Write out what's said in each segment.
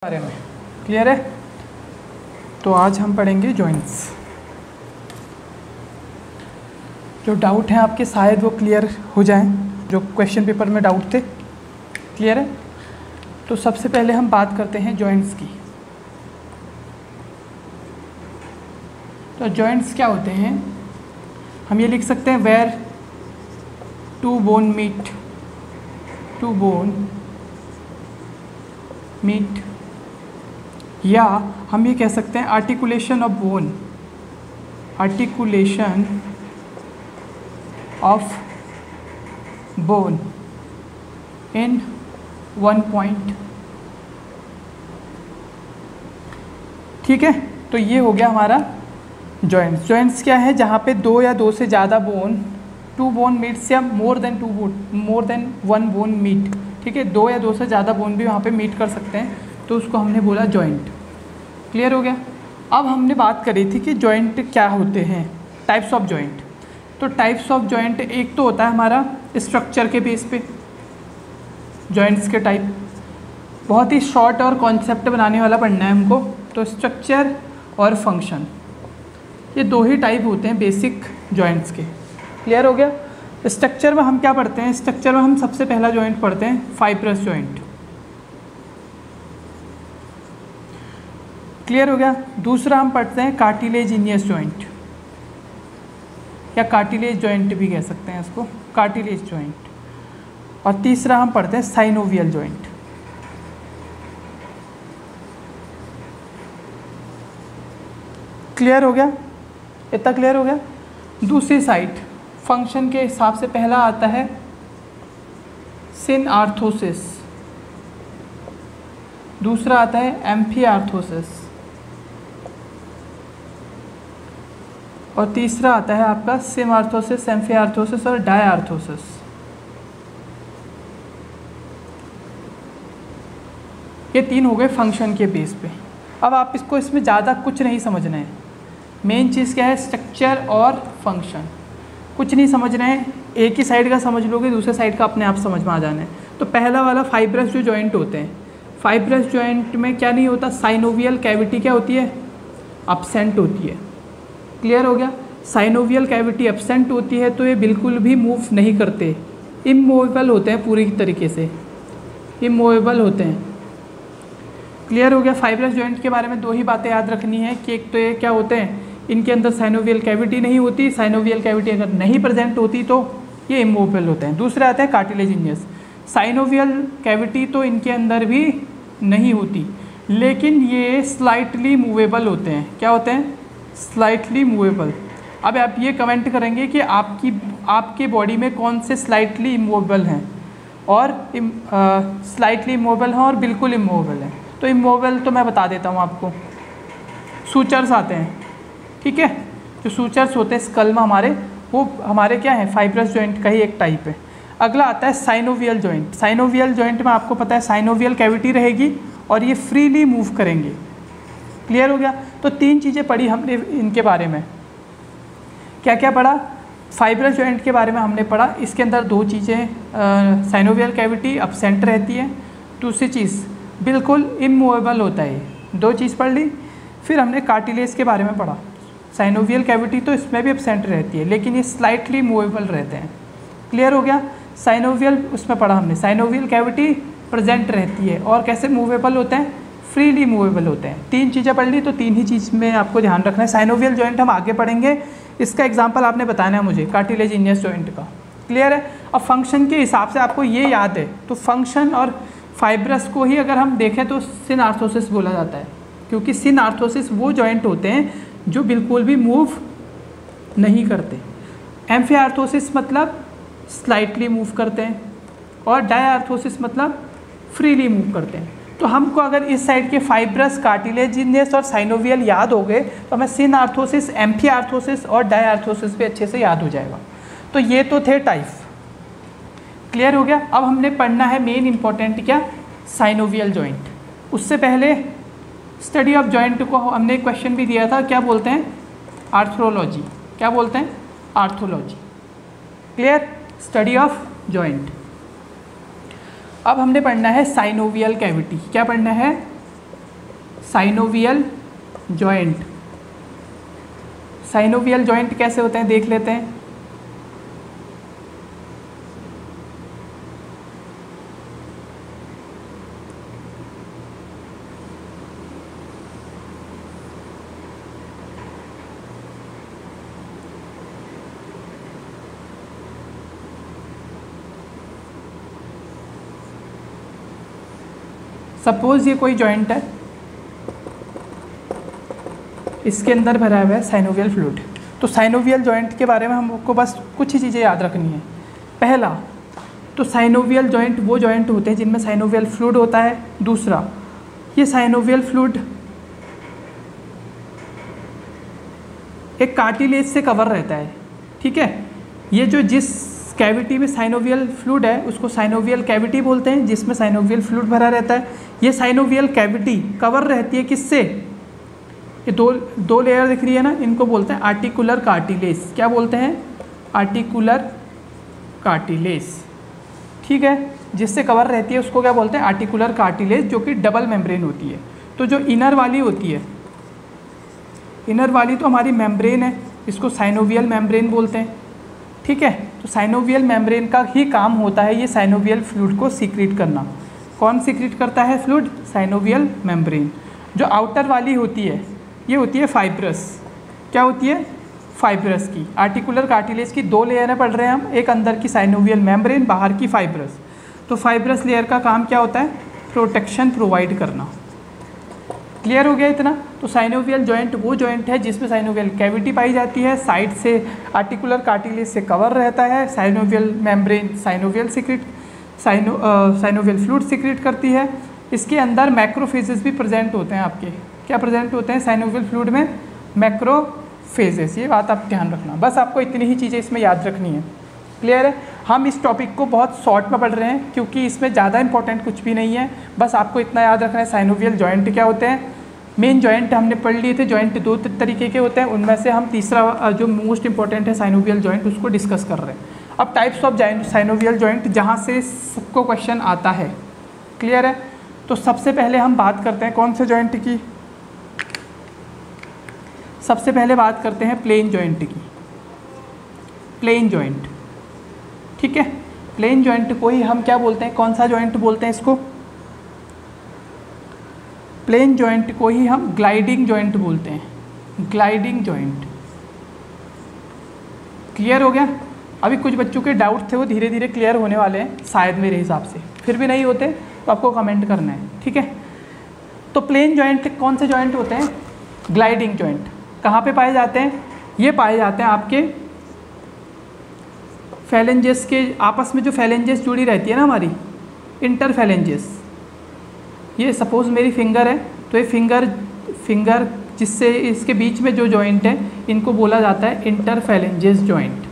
बारे में क्लियर है। तो आज हम पढ़ेंगे जॉइंट्स। जो डाउट हैं आपके शायद वो क्लियर हो जाएं, जो क्वेश्चन पेपर में डाउट थे। क्लियर है। तो सबसे पहले हम बात करते हैं जॉइंट्स की। तो जॉइंट्स क्या होते हैं, हम ये लिख सकते हैं where two bone meet, two bone meet, या हम ये कह सकते हैं articulation of bone, articulation of bone in one point. ठीक है। तो ये हो गया हमारा जॉइंट्स। जॉइंट्स क्या है, जहाँ पे दो या दो से ज़्यादा बोन, टू बोन मीट्स या more than one bone meet. ठीक है, दो या दो से ज़्यादा बोन भी वहाँ पे मीट कर सकते हैं, तो उसको हमने बोला जॉइंट। क्लियर हो गया। अब हमने बात करी थी कि जॉइंट क्या होते हैं, टाइप्स ऑफ जॉइंट। तो टाइप्स ऑफ जॉइंट एक तो होता है हमारा स्ट्रक्चर के बेस पे जॉइंट्स के टाइप। बहुत ही शॉर्ट और कॉन्सेप्ट बनाने वाला पढ़ना है हमको। तो स्ट्रक्चर और फंक्शन, ये दो ही टाइप होते हैं बेसिक जॉइंट्स के। क्लियर हो गया। स्ट्रक्चर में हम क्या पढ़ते हैं, स्ट्रक्चर में हम सबसे पहला जॉइंट पढ़ते हैं फाइब्रस जॉइंट। क्लियर हो गया। दूसरा हम पढ़ते हैं कार्टिलेजिनियस जॉइंट, या कार्टिलेज जॉइंट भी कह सकते हैं इसको, कार्टिलेज जॉइंट। और तीसरा हम पढ़ते हैं साइनोवियल जॉइंट। क्लियर हो गया, इतना क्लियर हो गया। दूसरी साइड फंक्शन के हिसाब से पहला आता है सिनआर्थोसिस, दूसरा आता है एम्फीआर्थोसिस, और तीसरा आता है आपका सिमआर्थोसिस, एम्फीआर्थोसिस और डायआर्थोसिस। ये तीन हो गए फंक्शन के बेस पे। अब आप इसको इसमें ज़्यादा कुछ नहीं समझना है। मेन चीज़ क्या है, स्ट्रक्चर और फंक्शन। कुछ नहीं समझना है, एक ही साइड का समझ लोगे, दूसरे साइड का अपने आप समझ में आ जाना है। तो पहला वाला फाइब्रस जो जॉइंट होते हैं, फाइब्रस जॉइंट में क्या नहीं होता, साइनोवियल कैविटी क्या होती है, एब्सेंट होती है। क्लियर हो गया। साइनोवियल कैविटी एब्सेंट होती है तो ये बिल्कुल भी मूव नहीं करते, इमूवेबल होते हैं, पूरी तरीके से इमूवेबल होते हैं। क्लियर हो गया। फाइब्रस जॉइंट के बारे में दो ही बातें याद रखनी है कि एक तो ये क्या होते हैं, इनके अंदर साइनोवियल कैविटी नहीं होती, साइनोवियल कैविटी अगर नहीं प्रेजेंट होती तो ये इमूवेबल होते हैं। दूसरा आता है कार्टिलेजिनियस। साइनोवियल कैविटी तो इनके अंदर भी नहीं होती, लेकिन ये स्लाइटली मूवेबल होते हैं। क्या होते हैं, स्लाइटली मूवेबल। अब आप ये कमेंट करेंगे कि आपके बॉडी में कौन से स्लाइटली इमूवेबल हैं, और स्लाइटली इमूवेबल हैं और बिल्कुल इमूवेबल हैं। तो इमूवेबल तो मैं बता देता हूँ आपको, सूचर्स आते हैं। ठीक है, जो सूचर्स होते हैं स्कल में हमारे, वो हमारे क्या है, फाइब्रस जॉइंट का ही एक टाइप है। अगला आता है साइनोवियल जॉइंट। साइनोवियल जॉइंट में आपको पता है साइनोवियल कैविटी रहेगी और ये फ्रीली मूव करेंगे। क्लियर हो गया। तो तीन चीज़ें पढ़ी हमने इनके बारे में। क्या क्या पढ़ा, फाइब्रस जॉइंट के बारे में हमने पढ़ा, इसके अंदर दो चीज़ें, साइनोवियल कैविटी एब्सेंट रहती है, दूसरी चीज़ बिल्कुल इमूवेबल होता है। दो चीज़ पढ़ ली। फिर हमने कार्टिलेज के बारे में पढ़ा। साइनोवियल कैविटी तो इसमें भी एब्सेंट रहती है, लेकिन ये स्लाइटली मूवेबल रहते हैं। क्लियर हो गया। साइनोवियल उसमें पढ़ा हमने, साइनोवियल कैविटी प्रेजेंट रहती है और कैसे मूवेबल होते हैं, फ्रीली मूवेबल होते हैं। तीन चीज़ें पढ़ ली, तो तीन ही चीज़ में आपको ध्यान रखना है। साइनोवियल जॉइंट हम आगे पढ़ेंगे, इसका एग्जांपल आपने बताना है मुझे कार्टिलेजिनियस जॉइंट का। क्लियर है। अब फंक्शन के हिसाब से आपको ये याद है, तो फंक्शन और फाइब्रस को ही अगर हम देखें तो सिनआर्थोसिस बोला जाता है, क्योंकि सिनआर्थोसिस वो जॉइंट होते हैं जो बिल्कुल भी मूव नहीं करते। एम्फीआर्थोसिस मतलब स्लाइटली मूव करते हैं, और डायआर्थोसिस मतलब फ्रीली मूव करते हैं। तो हमको अगर इस साइड के फाइब्रस, कार्टिलेजिनियस और साइनोवियल याद हो गए तो हमें सिनआर्थोसिस, एम्फीआर्थोसिस और डायआर्थोसिस भी अच्छे से याद हो जाएगा। तो ये तो थे टाइप। क्लियर हो गया। अब हमने पढ़ना है मेन इंपॉर्टेंट क्या, साइनोवियल जॉइंट। उससे पहले स्टडी ऑफ जॉइंट को हमने क्वेश्चन भी दिया था, क्या बोलते हैं, आर्थ्रोलॉजी। क्या बोलते हैं, arthrology. Clear, study of joint. अब हमने पढ़ना है साइनोवियल कैविटी। क्या पढ़ना है, साइनोवियल जॉइंट। साइनोवियल जॉइंट कैसे होते हैं देख लेते हैं। सपोज ये कोई जॉइंट है, इसके अंदर भरा हुआ है साइनोवियल फ्लूइड। तो साइनोवियल जॉइंट के बारे में हमको बस कुछ ही चीज़ें याद रखनी है। पहला तो साइनोवियल जॉइंट वो जॉइंट होते हैं जिनमें साइनोवियल फ्लूइड होता है। दूसरा, ये साइनोवियल फ्लूइड एक कार्टिलेज से कवर रहता है, ठीक है। ये जो जिस कैविटी में साइनोवियल फ्लूइड है उसको साइनोवियल कैविटी बोलते हैं, जिसमें साइनोवियल फ्लूइड भरा रहता है। ये साइनोवियल कैविटी कवर रहती है किससे? ये दो लेयर दिख रही है ना, इनको बोलते हैं आर्टिकुलर कार्टिलेज। क्या बोलते हैं? आर्टिकुलर कार्टिलेज, ठीक है। जिससे कवर रहती है उसको क्या बोलते हैं? आर्टिकुलर कार्टिलेज, जो कि डबल मेम्ब्रेन होती है। तो जो इनर वाली होती है, इनर वाली तो हमारी मेम्ब्रेन है, इसको साइनोवियल मेम्ब्रेन बोलते हैं, ठीक है। तो साइनोवियल मेम्ब्रेन का ही काम होता है ये साइनोवियल फ्लूइड को सीक्रेट करना। कौन सीक्रेट करता है फ्लूइड? Synovial membrane. जो आउटर वाली होती है ये होती है फाइब्रस। क्या होती है? फाइब्रस की। आर्टिकुलर कार्टिलेज की दो लेयर पढ़ रहे हैं हम, एक अंदर की साइनोवियल मेम्ब्रेन, बाहर की फाइब्रस। तो फाइब्रस लेयर का काम क्या होता है? प्रोटेक्शन प्रोवाइड करना। क्लियर हो गया इतना? तो साइनोवियल जॉइंट वो जॉइंट है जिसमें साइनोवियल कैविटी पाई जाती है, साइड से आर्टिकुलर कार्टिलेज से कवर रहता है। Synovial membrane synovial fluid secret करती है। इसके अंदर मैक्रोफेजेस भी प्रेजेंट होते हैं आपके। क्या प्रेजेंट होते हैं साइनोवियल फ्लूइड में? मैक्रोफेजेस। ये बात आप ध्यान रखना, बस आपको इतनी ही चीज़ें इसमें याद रखनी है। क्लियर है? हम इस टॉपिक को बहुत शॉर्ट में पढ़ रहे हैं क्योंकि इसमें ज़्यादा इंपॉर्टेंट कुछ भी नहीं है। बस आपको इतना याद रखना है साइनोवियल जॉइंट क्या होते हैं। मेन जॉइंट हमने पढ़ लिए थे, जॉइंट दो तरीके के होते हैं, उनमें से हम तीसरा जो मोस्ट इंपॉर्टेंट है साइनोवियल जॉइंट उसको डिस्कस कर रहे हैं। अब टाइप्स ऑफ साइनोवियल जॉइंट जहाँ से सबको क्वेश्चन आता है। क्लियर है? तो सबसे पहले हम बात करते हैं कौन से जॉइंट की? सबसे पहले बात करते हैं प्लेन जॉइंट की। प्लेन जॉइंट, ठीक है। प्लेन जॉइंट को ही हम क्या बोलते हैं? कौन सा जॉइंट बोलते हैं इसको? प्लेन जॉइंट को ही हम ग्लाइडिंग जॉइंट बोलते हैं। Gliding joint. क्लियर हो गया? अभी कुछ बच्चों के डाउट थे, वो धीरे धीरे क्लियर होने वाले हैं शायद मेरे हिसाब से। फिर भी नहीं होते तो आपको कमेंट करना है, ठीक है। तो प्लेन जॉइंट कौन से जॉइंट होते हैं? Gliding joint. कहाँ पे पाए जाते हैं? ये पाए जाते हैं आपके फैलेंजेस के आपस में, जो फैलेंजेस जुड़ी रहती है ना हमारी, इंटरफैलेंजेस। ये सपोज मेरी फिंगर है, तो ये फिंगर जिससे इसके बीच में जो जॉइंट है इनको बोला जाता है इंटरफैलेंजेस जॉइंट।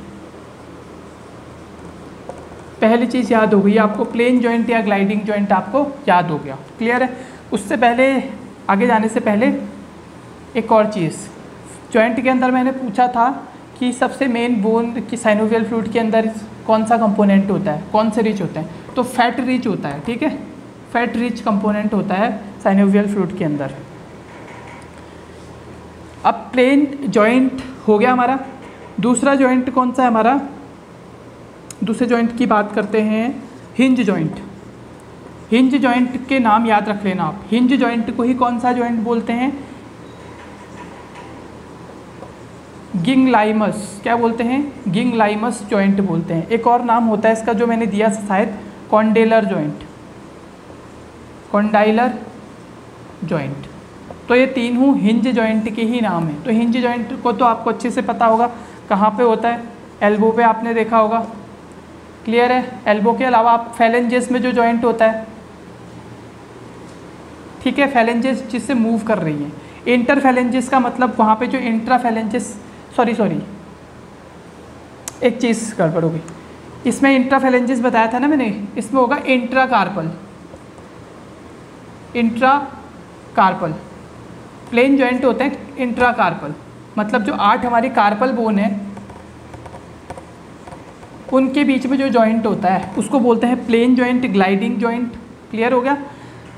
पहली चीज़ याद हो गई आपको, प्लेन जॉइंट या ग्लाइडिंग जॉइंट आपको याद हो गया। क्लियर है? उससे पहले आगे जाने से पहले एक और चीज़, जॉइंट के अंदर मैंने पूछा था कि सबसे मेन बोन की साइनोवियल फ्लूइड के अंदर कौन सा कंपोनेंट होता है, कौन से रिच होता है? तो फैट रिच होता है, ठीक है। फैट रिच कंपोनेंट होता है साइनोवियल फ्लूइड के अंदर। अब प्लेन जॉइंट हो गया हमारा। दूसरा जॉइंट कौन सा है हमारा? दूसरे जॉइंट की बात करते हैं, हिंज जॉइंट। हिंज जॉइंट के नाम याद रख लेना आप। हिंज जॉइंट को ही कौन सा जॉइंट बोलते हैं? गिंगलाइमस। क्या बोलते हैं? गिंगलाइमस जॉइंट बोलते हैं। एक और नाम होता है इसका जो मैंने दिया शायद, कॉन्डेलर जॉइंट, कॉन्डाइलर जॉइंट। तो ये तीनों हिंज जॉइंट के ही नाम है। तो हिंज जॉइंट को तो आपको अच्छे से पता होगा कहाँ पे होता है, एल्बो पे आपने देखा होगा। क्लियर है? एल्बो के अलावा आप फैलेंजेस में जो जॉइंट होता है, ठीक है, फैलेंजेस जिससे मूव कर रही है। इंटरफैलेंजेस का मतलब वहाँ पे जो इंट्राफैलेंजेस, सॉरी एक चीज़ गड़बड़ होगी, इसमें इंट्राफैलेंजेस बताया था ना मैंने, इसमें होगा इंट्राकार्पल। इंट्राकार्पल प्लेन जॉइंट होते हैं इंट्राकार्पल, मतलब जो 8 हमारी कार्पल बोन है उनके बीच में जो जॉइंट होता है उसको बोलते हैं plane joint, gliding joint. Clear हो गया?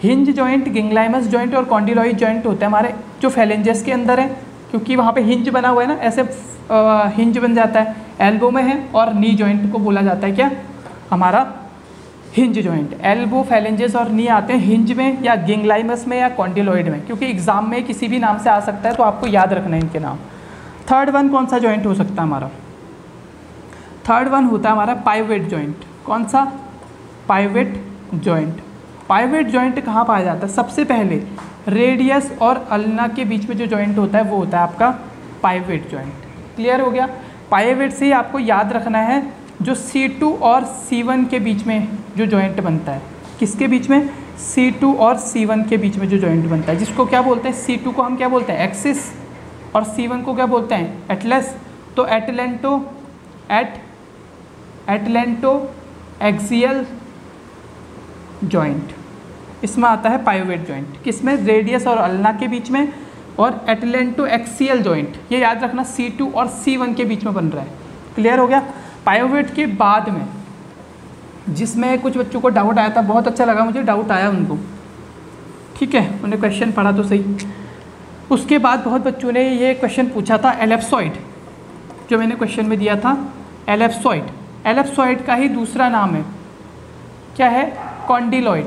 हिंज जॉइंट, गिंगलाइमस जॉइंट और कॉन्डिलॉइड जॉइंट होते हैं हमारे जो फेलेंजेस के अंदर है, क्योंकि वहाँ पे हिंज बना हुआ है ना, ऐसे हिंज बन जाता है। एल्बो में है और नी जॉइंट को बोला जाता है क्या, हमारा हिंज जॉइंट। एल्बो, फेलेंजेस और नी आते हैं हिंज में या गिंगलाइमस में या कॉन्डिलॉइड में, क्योंकि एग्जाम में किसी भी नाम से आ सकता है, तो आपको याद रखना है इनके नाम। थर्ड वन कौन सा जॉइंट हो सकता है हमारा, थर्ड वन होता है हमारा पाइवेट जॉइंट। कौन सा, पाइवेट जॉइंट। पाइवेट जॉइंट कहाँ पाया जाता है, सबसे पहले रेडियस और अल्ना के बीच में जो जॉइंट होता है वो होता है आपका पाइवेट जॉइंट। क्लियर हो गया। पाइवेट से ही आपको याद रखना है जो C2 और C1 के बीच में जो जॉइंट बनता है, किसके बीच में, C2 और C1 के बीच में जो जॉइंट बनता है, जिसको क्या बोलते हैं, C2 को हम क्या बोलते हैं, एक्सिस, और C1 को क्या बोलते हैं, एटलस। तो एटलेंटो एक्सियल जॉइंट, इसमें आता है पाइवेट जॉइंट, किसमें, रेडियस और अल्ना के बीच में, और एटलेंटो एक्सियल जॉइंट, ये याद रखना C2 और C1 के बीच में बन रहा है। क्लियर हो गया। पाइवेट के बाद में, जिसमें कुछ बच्चों को डाउट आया था, बहुत अच्छा लगा मुझे, डाउट आया उनको, ठीक है, उन्हें क्वेश्चन पढ़ा तो सही। उसके बाद बहुत बच्चों ने ये क्वेश्चन पूछा था एलिप्सॉइड, जो मैंने क्वेश्चन में दिया था एलिप्सॉइड। एलिप्सॉइड का ही दूसरा नाम है, क्या है, कॉन्डिलॉइड।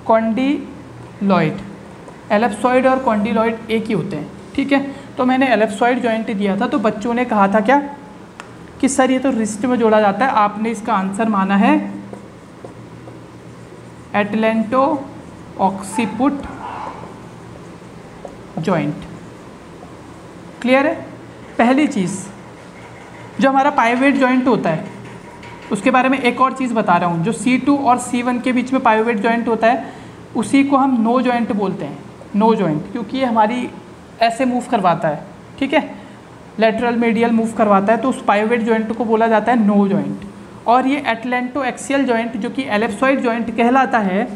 कॉन्डिलॉइड, एलिप्सॉइड और कॉन्डिलॉइड एक ही होते हैं, ठीक है। तो मैंने एलिप्सॉइड जॉइंट दिया था, तो बच्चों ने कहा था क्या कि सर ये तो रिस्ट में जोड़ा जाता है, आपने इसका आंसर माना है एटलेंटो ऑक्सीपुट जॉइंट। क्लियर है। पहली चीज़, जो हमारा पाइवेट जॉइंट होता है उसके बारे में एक और चीज़ बता रहा हूँ। जो C2 और C1 के बीच में पाइवेट जॉइंट होता है उसी को हम नो जॉइंट बोलते हैं, नो जॉइंट, क्योंकि ये हमारी ऐसे मूव करवाता है, ठीक है, लेटरल मीडियल मूव करवाता है, तो उस पाइवेट जॉइंट को बोला जाता है नो जॉइंट। और ये एटलेंटो एक्सियल जॉइंट जो कि एलिप्सॉइड जॉइंट कहलाता है,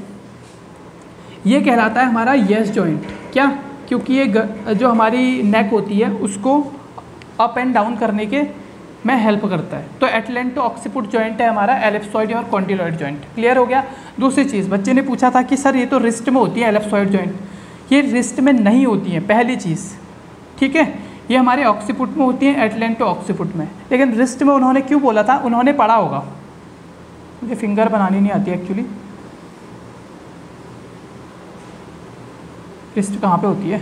ये कहलाता है हमारा यस जॉइंट। क्या, क्योंकि ये जो हमारी नेक होती है उसको अप एंड डाउन करने के में हेल्प करता है। तो एटलेंटो ऑक्सीपुट जॉइंट है हमारा एलिप्सॉइड और कॉन्डिलॉइड जॉइंट। क्लियर हो गया। दूसरी चीज़, बच्चे ने पूछा था कि सर ये तो रिस्ट में होती है एलिप्सॉइड जॉइंट, ये रिस्ट में नहीं होती है, पहली चीज़, ठीक है, ये हमारे ऑक्सीपुट में होती है, एटलेंटो ऑक्सीपुट में। लेकिन रिस्ट में उन्होंने क्यों बोला था, उन्होंने पढ़ा होगा, मुझे फिंगर बनानी नहीं आती एक्चुअली, रिस्ट कहाँ पे होती है,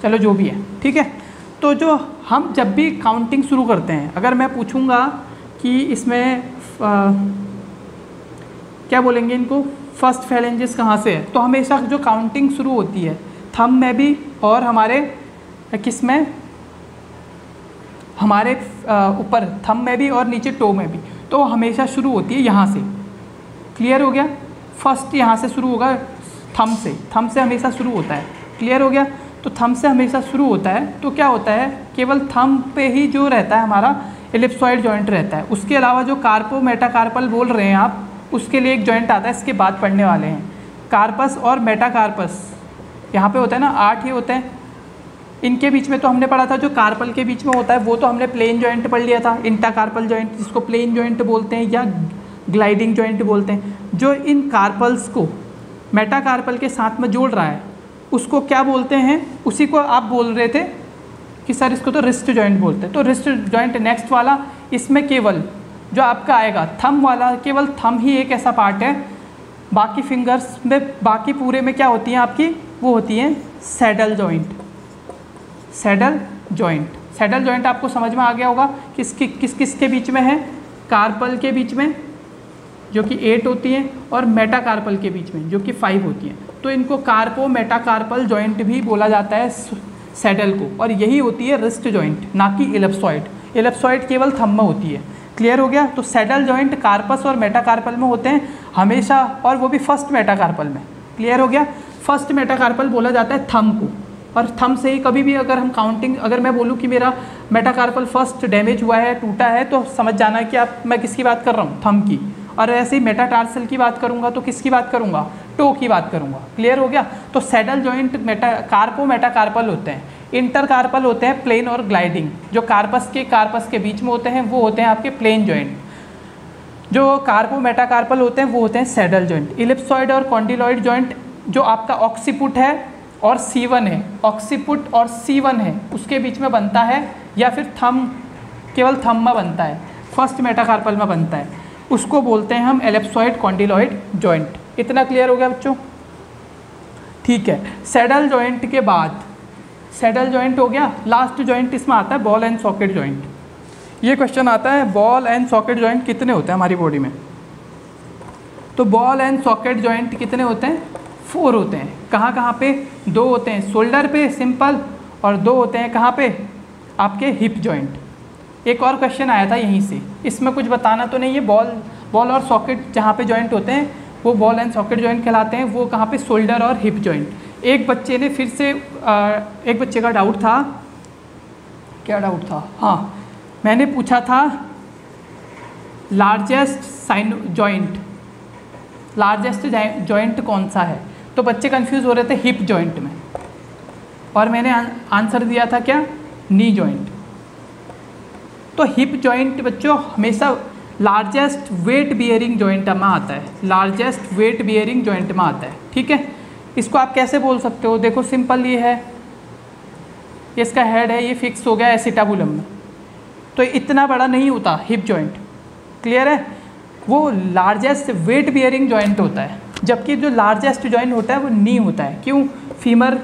चलो जो भी है, ठीक है। तो जो हम जब भी काउंटिंग शुरू करते हैं, अगर मैं पूछूंगा कि इसमें क्या बोलेंगे इनको, फर्स्ट फेलेंजेस कहाँ से है, तो हमेशा जो काउंटिंग शुरू होती है थंब में भी और हमारे किस में, हमारे ऊपर थंब में भी और नीचे टो में भी, तो हमेशा शुरू होती है यहाँ से। क्लियर हो गया। फर्स्ट यहाँ से शुरू होगा, थंब से हमेशा शुरू होता है। क्लियर हो गया। तो थंब से हमेशा शुरू होता है, तो क्या होता है, केवल थंब पे ही जो रहता है हमारा एलिप्सॉइड जॉइंट रहता है। उसके अलावा जो कार्पो मेटाकार्पल बोल रहे हैं आप, उसके लिए एक जॉइंट आता है, इसके बाद पढ़ने वाले हैं, कार्पस और मेटाकार्पस। यहाँ पे होता है ना, 8 ही होते हैं। इनके बीच में तो हमने पढ़ा था जो कार्पल के बीच में होता है वो तो हमने प्लेन जॉइंट पढ़ लिया था, इंटाकार्पल जॉइंट, जिसको प्लेन जॉइंट बोलते हैं या ग्लाइडिंग जॉइंट बोलते हैं। जो इन कार्पल्स को मेटाकार्पल के साथ में जोड़ रहा है उसको क्या बोलते हैं, उसी को आप बोल रहे थे कि सर इसको तो रिस्ट जॉइंट बोलते हैं। तो रिस्ट जॉइंट नेक्स्ट वाला, इसमें केवल जो आपका आएगा थंब वाला, केवल थंब ही एक ऐसा पार्ट है, बाकी फिंगर्स में, बाकी पूरे में क्या होती हैं आपकी, वो होती हैं सैडल जॉइंट। सैडल जॉइंट आपको समझ में आ गया होगा, किस के बीच में है, कार्पल के बीच में जो कि 8 होती हैं और मेटाकार्पल के बीच में जो कि 5 होती हैं। तो इनको कार्पो मेटाकार्पल जॉइंट भी बोला जाता है सैडल को, और यही होती है रिस्ट जॉइंट, ना कि एलिप्सॉइड। एलिप्सॉइड केवल थंब में होती है। क्लियर हो गया। तो सैडल जॉइंट कार्पस और मेटाकार्पल में होते हैं हमेशा, और वो भी फर्स्ट मेटाकार्पल में। क्लियर हो गया। फर्स्ट मेटाकार्पल बोला जाता है थंब को, और थंब से ही कभी भी अगर हम काउंटिंग, अगर मैं बोलूँ कि मेरा मेटाकार्पल फर्स्ट डैमेज हुआ है, टूटा है, तो समझ जाना है कि आप, मैं किसकी बात कर रहा हूँ, थंब की। और ऐसे ही मेटाटार्सल की बात करूँगा तो किसकी बात करूँगा, टो की बात करूँगा। क्लियर हो गया। तो सैडल जॉइंट कार्पो मेटाकार्पल होते हैं। इंटरकार्पल होते हैं प्लेन और ग्लाइडिंग। जो कार्पस के बीच में होते हैं वो होते हैं आपके प्लेन जॉइंट। जो कार्पो मेटाकार्पल होते हैं वो होते हैं सैडल जॉइंट। इलिप्सॉइड और कॉन्डिलॉइड जॉइंट जो आपका ऑक्सीपुट है और C1 है, ऑक्सीपुट और C1 है उसके बीच में बनता है, या फिर केवल थंब में बनता है, फर्स्ट मेटाकार्पल में बनता है, उसको बोलते हैं हम एलिप्सॉइड कॉन्डिलॉइड जॉइंट। इतना क्लियर हो गया बच्चों? ठीक है, सैडल जॉइंट के बाद, सैडल जॉइंट हो गया, लास्ट जॉइंट इसमें आता है बॉल एंड सॉकेट जॉइंट। ये क्वेश्चन आता है बॉल एंड सॉकेट जॉइंट कितने होते हैं हमारी बॉडी में? तो बॉल एंड सॉकेट जॉइंट कितने होते हैं? 4 होते हैं। कहाँ कहाँ पे? 2 होते हैं शोल्डर पे सिंपल, और 2 होते हैं कहाँ पे? आपके हिप जॉइंट। एक और क्वेश्चन आया था यहीं से, इसमें कुछ बताना तो नहीं है। बॉल और सॉकेट जहाँ पे जॉइंट होते हैं वो बॉल एंड सॉकेट जॉइंट कहलाते हैं। वो कहाँ पे? शोल्डर और हिप जॉइंट। एक बच्चे ने फिर से एक बच्चे का डाउट था, क्या डाउट था? हाँ, मैंने पूछा था लार्जेस्ट जॉइंट कौन सा है, तो बच्चे कंफ्यूज हो रहे थे हिप जॉइंट में, और मैंने आंसर दिया था क्या? Knee joint. तो हिप जॉइंट बच्चों हमेशा लार्जेस्ट वेट बियरिंग जॉइंट में आता है, लार्जेस्ट वेट बियरिंग जॉइंट में आता है। ठीक है, इसको आप कैसे बोल सकते हो? देखो सिंपल, ये है, ये इसका हेड है, ये फिक्स हो गया एसिटाबुलम में, तो इतना बड़ा नहीं होता हिप जॉइंट। क्लियर है? वो लार्जेस्ट वेट बियरिंग जॉइंट होता है, जबकि जो लार्जेस्ट जॉइंट होता है वो नी होता है। क्यों? फीमर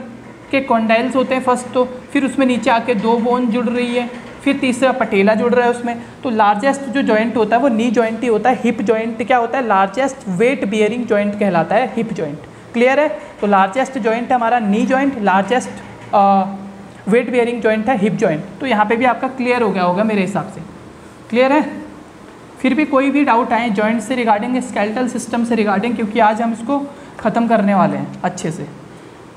के कॉन्डाइल्स होते हैं फर्स्ट, तो फिर उसमें नीचे आके 2 बोन जुड़ रही है, फिर तीसरा पटेला जुड़ रहा है उसमें, तो लार्जेस्ट जो जॉइंट होता है वो नी जॉइंट ही होता है। हिप जॉइंट क्या होता है? लार्जेस्ट वेट बियरिंग जॉइंट कहलाता है हिप जॉइंट। क्लियर है? तो लार्जेस्ट जॉइंट है हमारा knee joint, largest weight bearing joint है हिप जॉइंट। तो यहाँ पे भी आपका क्लियर हो गया होगा मेरे हिसाब से। क्लियर है? फिर भी कोई भी डाउट आए जॉइंट से रिगार्डिंग, स्केलेटल सिस्टम से रिगार्डिंग, क्योंकि आज हम इसको ख़त्म करने वाले हैं अच्छे से।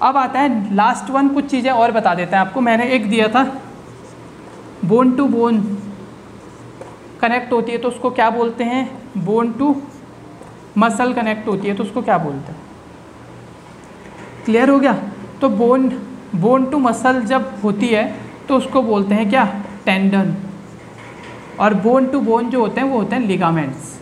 अब आता है लास्ट वन, कुछ चीज़ें और बता देते हैं आपको। मैंने एक दिया था बोन टू बोन कनेक्ट होती है तो उसको क्या बोलते हैं? बोन टू मसल कनेक्ट होती है तो उसको क्या बोलते हैं? क्लियर हो गया? तो बोन टू मसल जब होती है तो उसको बोलते हैं क्या? टेंडन। और बोन टू बोन जो होते हैं वो होते हैं लिगामेंट्स।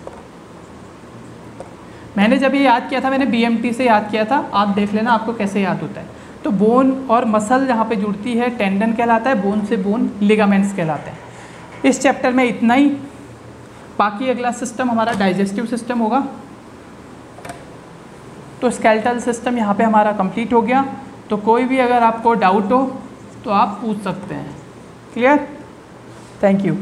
मैंने जब ये याद किया था, मैंने BMT से याद किया था, आप देख लेना आपको कैसे याद होता है। तो बोन और मसल जहाँ पे जुड़ती है टेंडन कहलाता है, बोन से बोन लिगामेंट्स कहलाते हैं। इस चैप्टर में इतना ही, बाकी अगला सिस्टम हमारा डाइजेस्टिव सिस्टम होगा। तो स्केलेटल सिस्टम यहाँ पे हमारा कंप्लीट हो गया। तो कोई भी अगर आपको डाउट हो तो आप पूछ सकते हैं। क्लियर? Thank you.